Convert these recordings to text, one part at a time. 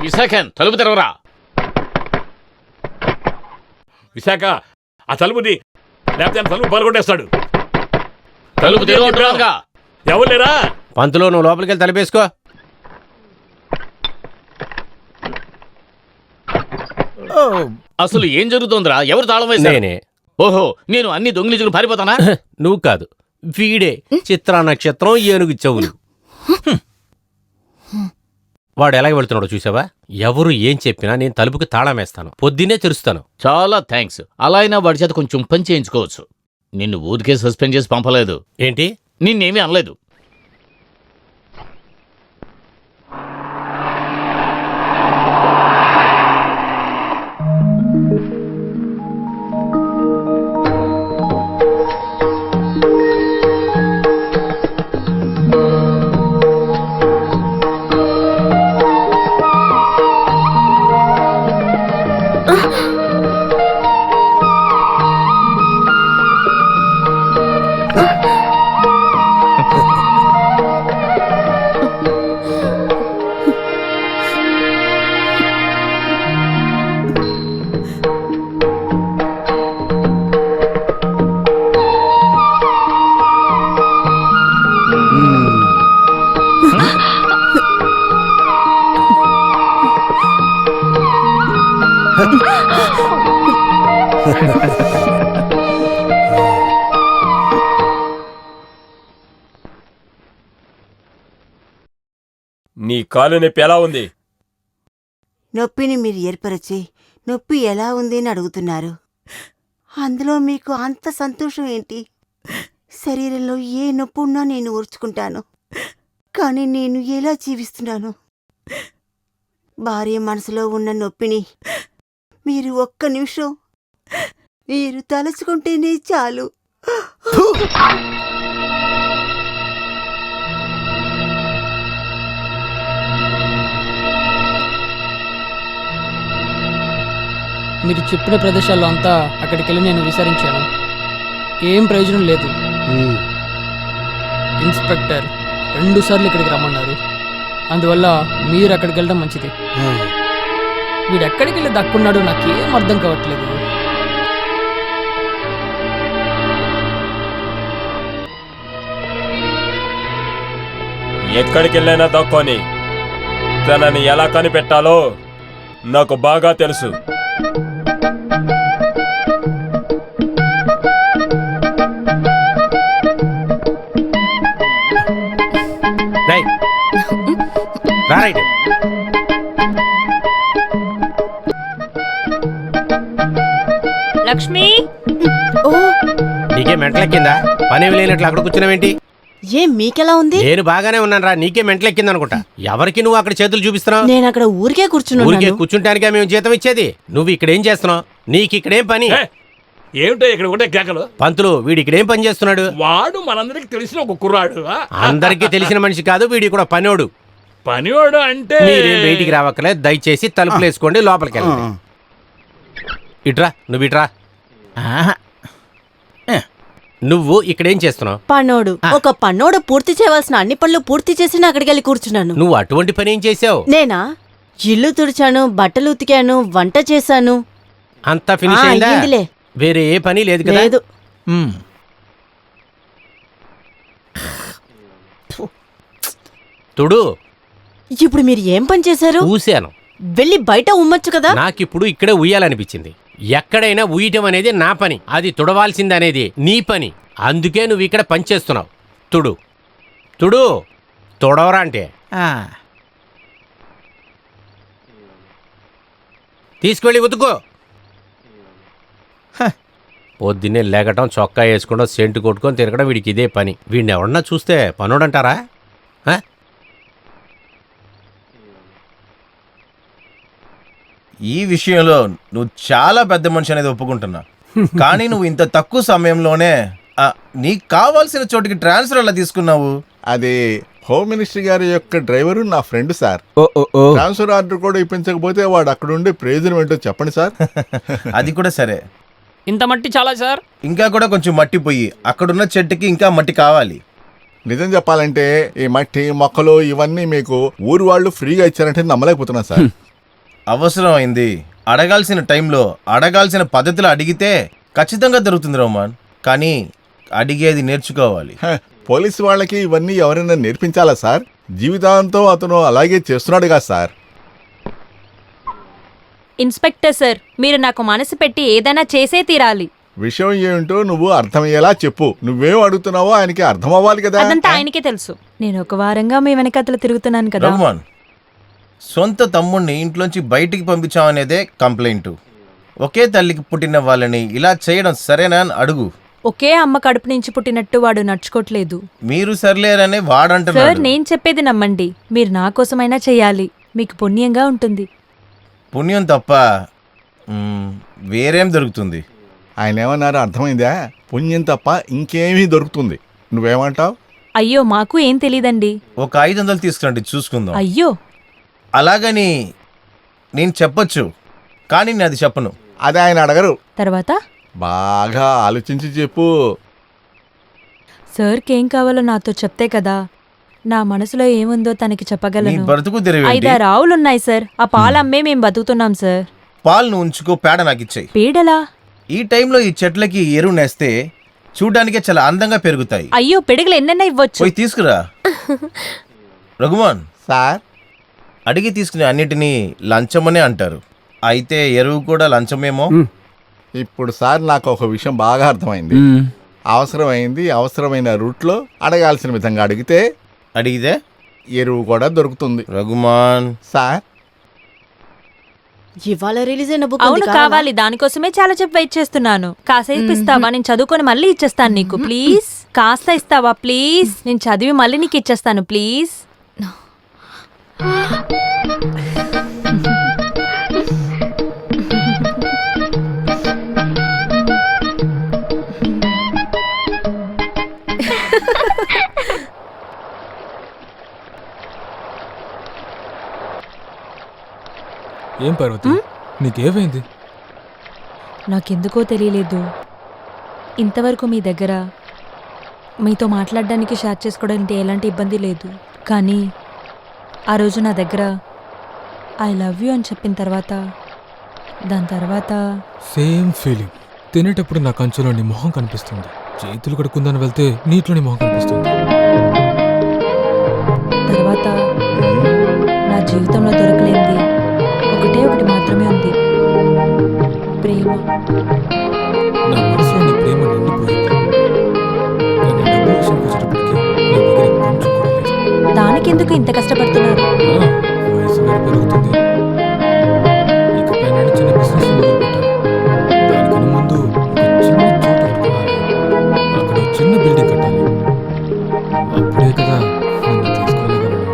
విశాఖన్ తలుపు తెరవరా. విశాఖ ఆ తలుపుని, లేకపోతే తలుపు పలుకొట్టేస్తాడు. తలుపు తెరవగా. ఎవరు లేరా? పంతులు నువ్వు లోపలికి వెళ్ళి తలుపేసుకో. అసలు ఏం జరుగుతోందిరా? ఎవరు తాళం వేశారు? నేనే. ఓహో, నేను అన్ని దొంగిలించుకుని పారిపోతానా? నువ్వు కాదు, వీడే. చిత్రా నక్షత్రం, ఏనుగు చెవులు. వాడు ఎలాగ వెళ్తున్నాడో చూసావా? ఎవరు ఏం చెప్పినా నేను తలుపుకి తాళం వేస్తాను, పొద్దున్నే తెరుస్తాను. చాలా థ్యాంక్స్. అలా అయినా వాడి చేత కొంచెం పని చేయించుకోవచ్చు. నిన్ను ఊరికే సస్పెండ్ చేసి పంపలేదు. ఏంటి? నిన్నేమీ అనలేదు. నీ కాలు నొప్పి ఎలా ఉంది? నొప్పిని మీరు ఏర్పరచి నొప్పి ఎలా ఉంది అని అడుగుతున్నారు. అందులో మీకు అంత సంతోషం ఏంటి? శరీరంలో ఏ నొప్పి ఉన్నా నేను ఓర్చుకుంటాను. కానీ నేను ఎలా జీవిస్తున్నాను? భార్య మనసులో ఉన్న నొప్పిని మీరు ఒక్క నిమిషం మీరు తలుచుకుంటేనే చాలు. మీరు చెప్పిన ప్రదేశాల్లో అంతా అక్కడికి వెళ్ళి నేను విచారించాను. ఏం ప్రయోజనం లేదు. ఇన్స్పెక్టర్ 2 సార్లు ఇక్కడికి రమ్మన్నారు. అందువల్ల మీరు అక్కడికి వెళ్ళడం మంచిది. వీడు ఎక్కడికి వెళ్ళి దక్కున్నాడో నాకేం అర్థం కావట్లేదు. ఎక్కడికి వెళ్ళైనా దక్కొని తనని ఎలా కనిపెట్టాలో నాకు బాగా తెలుసు. లక్ష్మి, నీకే మెంటలెక్కిందా? పనేమి లేనట్లు అక్కడ కూర్చున్నావేంటి? ఏం మీకెలా ఉంది? నేను బాగానే ఉన్నాను రా. నీకే మెంటలెక్కింది అనుకుంటా. ఎవరికి నువ్వు అక్కడ చేతులు చూపిస్తున్నావు? నేను అక్కడ ఊరికే ఊరికే కూర్చుంటానికే మేము జీతం ఇచ్చేది. నువ్వు ఇక్కడేం చేస్తున్నావు? నీకు ఇక్కడేం పని? ఏమిటో ఇక్కడ ఉంటే కేకలు? పంతులు, వీడి ఇక్కడేం పని చేస్తున్నాడు? వాడు మనందరికి తెలిసిన ఒక కుర్రాడు. అందరికీ తెలిసిన మనిషి కాదు, వీడి కూడా పనోడు. పనివాడు అంటే మీరేం బయటికి రావక్కలే. దయచేసి తలుపులు వేసుకోండి, లోపలికి వెళ్ళండి. ఇట్రా, నువ్వు ఇట్రా. నువ్వు ఇక్కడేం చేస్తున్నావు? పన్నోడు. ఒక పన్నోడు పూర్తి చేయవలసిన అన్ని పనులు పూర్తి చేసి అక్కడికి వెళ్ళి కూర్చున్నాను. నువ్వు అటువంటి పని ఏం చేసావు? నేనా? ఇల్లు తుడిచాను, బట్టలు ఉతికాను, వంట చేశాను. అంతా ఫినిష్ అయిందా? అయ్యిందిలే. వేరే ఏ పని లేదు కదా? లేదు. తుడు. ఇప్పుడు మీరు ఏం పని చేశారు? ఊసాను. వెళ్ళి బయట ఉమ్మొచ్చు కదా? నాకిప్పుడు ఇక్కడే ఉయ్యాలనిపించింది. ఎక్కడైనా ఉయ్యటం అనేది నా పని, అది తుడవాల్సిందనేది నీ పని. అందుకే నువ్వు ఇక్కడ పని చేస్తున్నావు. తుడు తుడు. తుడవరా అంటే తీసుకెళ్ళి ఉతుకో. పొద్దున్నే లేగటం, చొక్కా వేసుకోవడం, సెంటు కొట్టుకొని తిరగడం వీడికి ఇదే పని. వీడిని ఎవరన్నా చూస్తే పనోడంటారా? ఈ విషయంలో నువ్వు చాలా పెద్ద మనిషి అనేది ఒప్పుకుంటున్నా. కానీ నువ్వు ఇంత తక్కువ సమయంలోనే నీకు కావాల్సిన చోటికి ట్రాన్స్ఫర్ ఎలా తీసుకున్నావు? అది హోమ్ మినిస్టర్ గారి యొక్క డ్రైవరు నా ఫ్రెండ్ సార్. ట్రాన్స్ఫర్ ఆర్డర్ కూడా ఇప్పించకపోతే వాడు అక్కడ ఉండే ప్రయోజనం ఏంటో చెప్పండి సార్. అది కూడా సరే. ఇంత మట్టి చాలా సార్. ఇంకా కూడా కొంచెం మట్టి పోయి, అక్కడున్న చెట్టుకి ఇంకా మట్టి కావాలి. నిజం చెప్పాలంటే ఈ మట్టి మొక్కలు ఇవన్నీ మీకు ఊరు వాళ్ళు ఫ్రీగా ఇచ్చారంటే నమ్మలేకపోతున్నా సార్. అవసరం అయింది అడగాల్సిన టైంలో అడగాల్సిన పద్ధతిలో అడిగితే ఖచ్చితంగా దొరుకుతుంది రోమన్. కానీ అడిగేది నేర్చుకోవాలి. పోలీసు వాళ్ళకి ఇవన్నీ ఎవరైనా నేర్పించాలా సార్? జీవితాంతం అతను అలాగే చేస్తున్నాడుగా సార్. ఇన్స్పెక్టర్ సార్, మీరు నాకు మనసు పెట్టి ఏదైనా చేసే తీరాలి. విషయం ఏమిటో నువ్వు అర్థమయ్యేలా చెప్పు. నువ్వేం అడుగుతున్నావో ఆయనకి అర్థం అవ్వాలి కదా. అదంతా ఆయనకే తెలుసు. నేను ఒక వారంగా మీ వెనకతలు తిరుగుతున్నాను కదా. రఘుమాన్, సొంత తమ్ముడిని ఇంట్లోంచి బయటికి పంపించామనేదే కంప్లైంట్. ఒకే తల్లికి పుట్టిన వాళ్ళని ఇలా చేయడం సరేనా అని అడుగు. ఒకే అమ్మ కడుపు నుంచి పుట్టినట్టు వాడు నడుచుకోవట్లేదు. మీరు సర్లేరనే సార్, వాడంటున్నాడు. నేను చెప్పేది నమ్మండి. మీరు నా కోసమైనా చెయ్యాలి. మీకు పుణ్యంగా ఉంటుంది. పుణ్యం తప్ప వేరేం దొరుకుతుంది? ఆయన ఏమన్నారో అర్థమైందా? పుణ్యం తప్ప ఇంకేమీ దొరుకుతుంది. నువ్వేమంటావు? అయ్యో, మాకు ఏం తెలీదండి. ఒక 500 తీసుకురండి, చూసుకుందాం. అయ్యో, అలాగని నేను చెప్పొచ్చు, కానీ నేను అది చెప్పను. అది ఆయన అడగరు. తర్వాత బాగా ఆలోచించి చెప్పు. సార్కి ఏం కావాలో నాతో చెప్తే కదా నా మనసులో ఏముందో తనకి నీ చెప్పగలను. బ్రతుకు తెరివేంటి? 5-6 ఆవులున్నాయి సార్. ఆ పాలు అమ్మే మేము బతుకుతున్నాం సార్. పాలు ఉంచుకో, పేడ నాకు ఇచ్చేయి. పీడలా? ఈ టైంలో ఈ చెట్లకి ఎరువు నేస్తే చూడ్డానికే చాలా అందంగా పెరుగుతాయి. అయ్యో, పిడుగులు ఎన్నెన్న ఇవ్వచ్చు. పోయి తీసుకురా. రఘుమాన్, సార్, అడిగి తీసుకునే అన్నిటినీ లంచమనే అంటారు. అయితే ఎరువు కూడా లంచమేమో. ఇప్పుడు సార్ నాకు ఒక విషయం బాగా అర్థమైంది. అవసరమైంది అవసరమైన రూట్లో అడగాల్సిన విధంగా అడిగితే ఎరువు కూడా దొరుకుతుంది. రఘుమాన్ సార్, ఇవాళ రిలీజ్ అయిన బుక్ అవును, కావాలి. దానికోసమే చాలా చెప్పి వెయిట్ చేస్తున్నాను. కాసేపు ఇస్తావా? నేను చదువుకొని మళ్ళీ ఇచ్చేస్తాను నీకు. ప్లీజ్ కాస్త ఇస్తావా? ప్లీజ్, నేను చదివి మళ్ళీ నీకు ఇచ్చేస్తాను. ప్లీజ్. ఏం పార్వతి, నీకేమైంది? నాకెందుకో తెలియలేదు. ఇంతవరకు మీ దగ్గర మీతో మాట్లాడడానికి షేర్ చేసుకోవడానికి ఎలాంటి ఇబ్బంది లేదు. కానీ ఆ రోజు నా దగ్గర ఐ లవ్ యూ అని చెప్పిన తర్వాత, దాని తర్వాత సేమ్ ఫీలింగ్. తినేటప్పుడు నా కంచులో నీ మొహం కనిపిస్తుంది. చేతులు కడుక్కుందని వెళ్తే నీటిలో నీ మొహం కనిపిస్తుంది. తర్వాత నా జీవితంలో దొరకలేంది ఒకటే ఒకటి మాత్రమే ఉంది, ప్రేమ. నా మనసులో నీ ప్రేమ నిండిపోయింది. కానీ డబ్బు విషయానికి వచ్చేటప్పటికి నా దగ్గర కొంచెం కూడా లేదు. దానికెందుకు ఇంత కష్టపడుతున్నారు? వయసు గారు పెరుగుతుంది. ఇకపై నేను చిన్న బిజినెస్ మొదలుపెట్టాను. దానికన్నా ముందు ఒక చిన్న చోట కొనాలి. అక్కడ ఒక చిన్న బిల్డింగ్ కట్టాలి. అప్పుడే కదా నిన్ను తీసుకోలేగలను.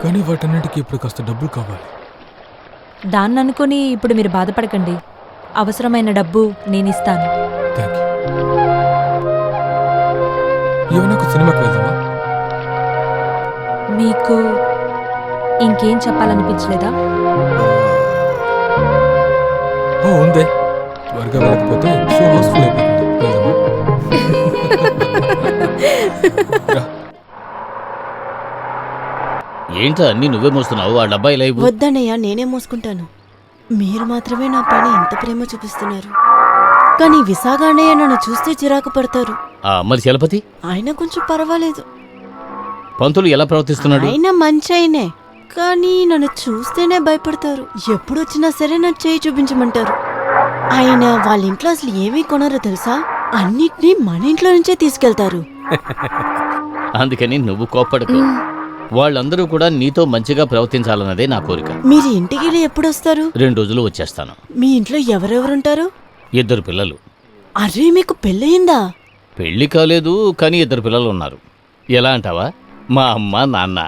కానీ వాటన్నిటికీ ఇప్పుడు కాస్త డబ్బులు కావాలి. దాన్ని అనుకుని ఇప్పుడు మీరు బాధపడకండి. అవసరమైన డబ్బు నేను ఇస్తాను. Thank you. ఏమైనా ఒక సినిమాకి వెళ్దామా? మీకు ఇంకేం చెప్పాలనిపించలేదా? ఓ ఉందే. త్వరగా వెళ్ళకపోతే షో హౌస్ఫుల్ అయిపోతుంది. వెళ్దామా? రా. ఏంటో అన్నీ నువ్వే మోస్తున్నావు? ఆ డబ్బా ఇలా ఇవ్వు. వద్దన్నయ్య, నేనే మోసుకుంటాను. మీరు మాత్రమే నా పైన ఇంత ప్రేమ చూపిస్తున్నారు. కానీ విశాఖ అన్నయ్య నన్ను చూస్తే చిరాకు పడతారు. మరి చలపతి ఆయన కొంచెం పర్వాలేదు. పంతులు ఎలా ప్రవర్తిస్తున్నాడు? ఆయన మంచి ఆయనే, కానీ నన్ను చూస్తేనే భయపడతారు. ఎప్పుడు వచ్చినా సరే నన్ను చేయి చూపించమంటారు. ఆయన వాళ్ళ ఇంట్లో అసలు ఏమీ కొనరో తెలుసా? అన్నిటినీ మన ఇంట్లో నుంచే తీసుకెళ్తారు. అందుకని నువ్వు కోప్పడకు. వాళ్ళందరూ కూడా నీతో మంచిగా ప్రవర్తించాలన్నదే నా కోరిక. మీరు ఇంటికి ఎప్పుడు వస్తారు? 2 రోజులు వచ్చేస్తాను. మీ ఇంట్లో ఎవరెవరుంటారు? 2 పిల్లలు. అరే, మీకు పెళ్ళయిందా? పెళ్లి కాలేదు, కానీ 2 పిల్లలు ఉన్నారు. ఎలా అంటావా? మా అమ్మ, నాన్న.